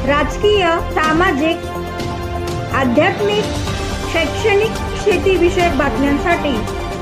राजकीय, सामाजिक, आध्यात्मिक, शैक्षणिक, शेतीविषयक बातम्यांसाठी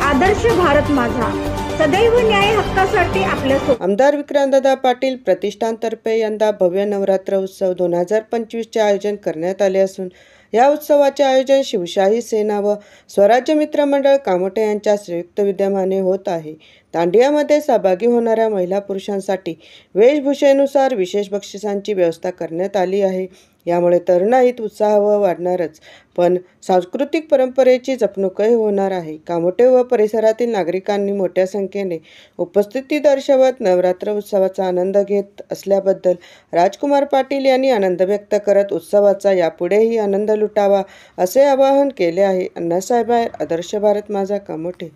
आदर्श भारत माझा सदैव न्याय हक्कासाठी आपल्यासोबत। आमदार विक्रांतदादा पाटील प्रतिष्ठानतर्फे यंदा भव्य नवरात्र उत्सव 2025 चे आयोजन करण्यात आले असून या उत्सवाचे आयोजन शिवशाही सेना व स्वराज्य मित्र मंडळ कामोठे यांच्या संयुक्त विद्यमाने होत आहे। दांडियामध्ये सहभागी होणाऱ्या महिला पुरुषांसाठी वेशभूषेनुसार विशेष बक्षिसांची व्यवस्था करण्यात आली आहे। यामुळे तरुणाईत उत्साह वाढणारच पण सांस्कृतिक परंपरेची जपणूकही होणार आहे। कामोठे व परिसरातील नागरिकांनी मोठ्या संख्येने उपस्थिती दर्शवत नवरात्र उत्सवाचा आनंद घेत असल्याबद्दल राजकुमार पाटील यांनी आनंद व्यक्त करत उत्सवाचा यापुढेही आनंद लुटावा असे आवाहन केले आहे। अण्णासाहेब आदर्श भारत माझा कामोठे।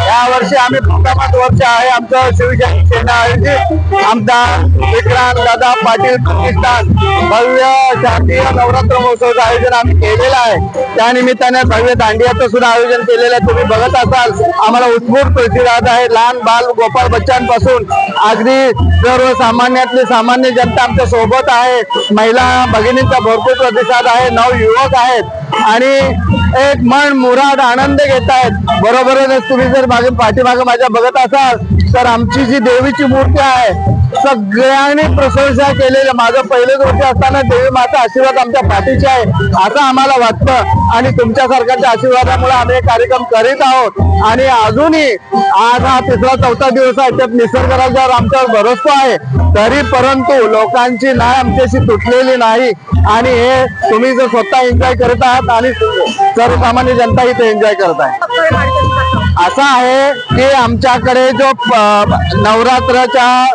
या वर्षी आम्ही 50 वर्ष आहे आमचं शिवशाही सेना आयोजित आमदार विक्रांतदादा पाटील प्रतिष्ठान भव्य शारदीय नवरात्र महोत्सवाचं आयोजन आम्ही केलेलं आहे। त्या निमित्ताने भव्य दांडियाचं सुद्धा आयोजन केलेलं आहे। तुम्ही बघत असाल आम्हाला उत्स्फूर्त प्रतिसाद आहे। लहान बाल गोपाळ बच्चांपासून अगदी सर्वसामान्यातली सामान्य जनता आमच्या सोबत आहे। महिला भगिनींचा भरपूर प्रतिसाद आहे। नवयुवक आहेत आणि एक मन मुराद आनंद घेत आहेत। बरोबरच तुम्ही जर पाठीमागे माझ्या बघत असाल तर आमची जी देवीची मूर्ती आहे सगळ्यांनी प्रशंसा केलेली। माझं पहिलेच वर्ष असताना देवी माता आशीर्वाद आमच्या पाठीचे आहे असं आम्हाला वाटतं आणि तुमच्यासारख्यांच्या आशीर्वादामुळे आम्ही हे कार्यक्रम करीत आहोत आणि अजूनही आज हा 3रा-4था दिवस आहे। त्यात निसर्गावर आमच्यावर भरोसा आहे तरी परंतु लोकांची नाळ आमच्याशी तुटलेली नाही आणि हे तुम्ही जर स्वतः एन्जॉय करत आहात आणि सर्वसामान्य जनता इथे एन्जॉय करत आहे। असं आहे की आमच्याकडे जो नवरात्राच्या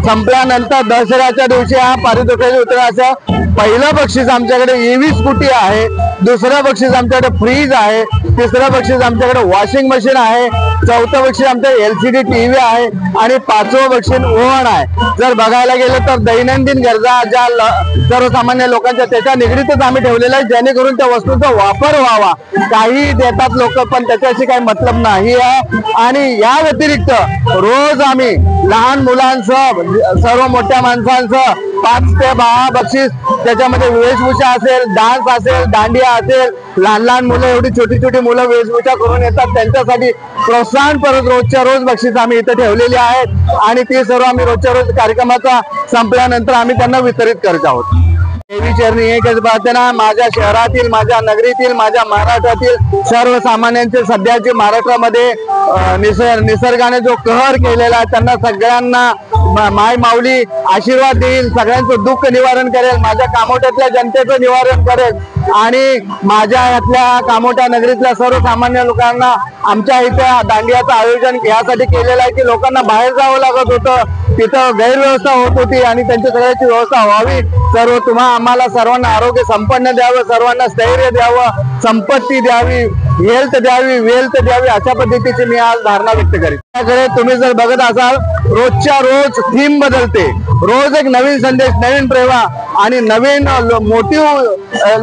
संपल्यानंतर दसऱ्याच्या दिवशी हा पारितोषिक उतरण्याचं पहिलं बक्षीस आमच्याकडे EV स्कूटी आहे, दुसरं बक्षीस आमच्याकडे फ्रीज आहे, तिसरं बक्षीस आमच्याकडे वॉशिंग मशीन आहे, चौथं बक्षीस आमच्याकडे LCD TV आहे आणि 5वं बक्षीस ओव्हन आहे। जर बघायला गेलं तर दैनंदिन गरजा ज्या सर्वसामान्य लोकांच्या त्याच्या निगडीतच आम्ही ठेवलेलं आहे जेणेकरून त्या वस्तूंचा वापर व्हावा। काही देतात लोक पण त्याच्याशी काही मतलब नाही आहे आणि या व्यतिरिक्त रोज आम्ही लहान मुलांसह सर्व मोठ्या माणसांसह 5 ते 10 बक्षीस त्याच्यामध्ये वेशभूषा असेल, डान्स असेल, दांडिया असेल, लहान लहान मुलं एवढी छोटी छोटी मुलं वेशभूषा करून येतात त्यांच्यासाठी प्रोत्साहन परत रोजच्या रोज बक्षीस आम्ही इथे ठेवलेली आहेत आणि ती सर्व आम्ही रोजच्या रोज कार्यक्रमाचा संपल्यानंतर आम्ही त्यांना वितरित करत आहोत। देवी चरणी एकच प्रार्थना, माझ्या शहरातील, माझ्या नगरीतील, माझ्या महाराष्ट्रातील सर्वसामान्यांचे सध्याचे महाराष्ट्रामध्ये निसर्गाने जो कहर केलेला आहे त्यांना सगळ्यांना माय माऊली आशीर्वाद देईल, सगळ्यांचं दुःख निवारण करेल, माझ्या कामोठ्यातल्या जनतेचं निवारण करेल आणि माझ्या यातल्या कामोठ्या नगरीतल्या सर्वसामान्य लोकांना आमच्या इथे दांडियाचं आयोजन यासाठी केलेलं आहे की लोकांना बाहेर जावं लागत होतं, तिथं गैरव्यवस्था होत होती आणि त्यांच्या सगळ्याची व्यवस्था व्हावी। सर्व आम्हाला सर्वांना आरोग्य संपन्न द्यावं, सर्वांना स्थैर्य द्यावं, संपत्ती द्यावी, हेल्थ द्यावी, वेल्थ द्यावी अशा पद्धतीची मी आज धारणा व्यक्त करेन। त्याकडे तुम्ही जर बघत असाल रोजच्या रोज थीम बदलते, रोज एक नवीन संदेश, नवीन प्रेरणा आणि नवीन मोठी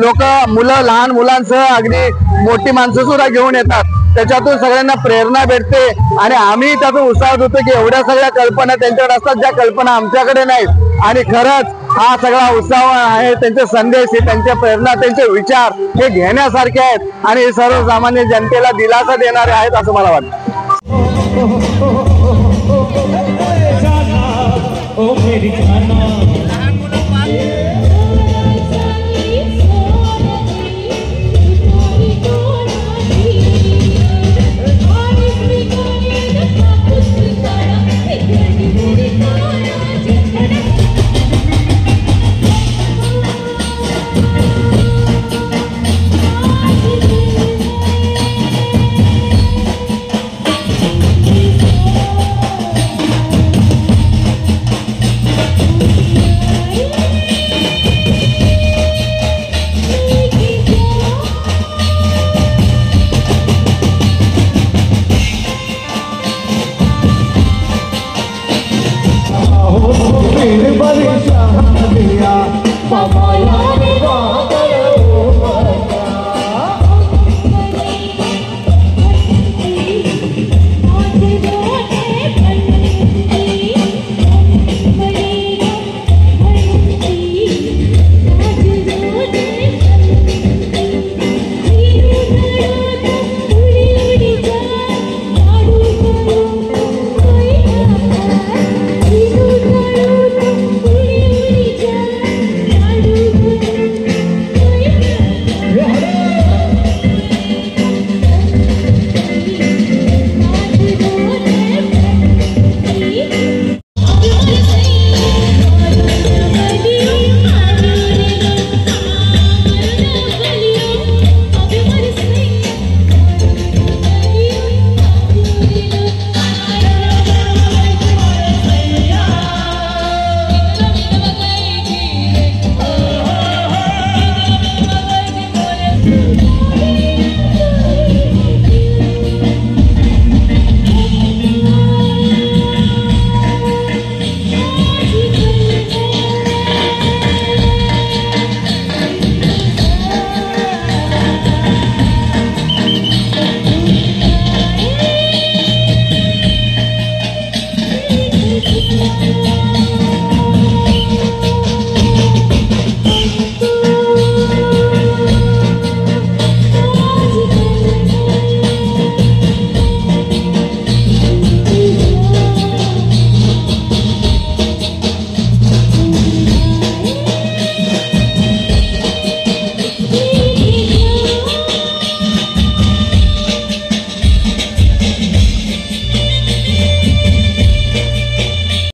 लोक मुलं लहान मुलांसह अगदी मोठी माणसं सुद्धा घेऊन येतात। त्याच्यातून सगळ्यांना प्रेरणा भेटते आणि आम्ही त्यातून उत्साहित होतो की एवढ्या सगळ्या कल्पना त्यांच्याकडे असतात ज्या कल्पना आमच्याकडे नाहीत आणि खरंच हा सगळा उत्साह आहे, त्यांचे संदेश, त्यांच्या प्रेरणा, त्यांचे विचार हे घेण्यासारखे आहेत आणि सर्वसामान्य जनतेला दिलासा देणारे आहेत असं मला वाटतं।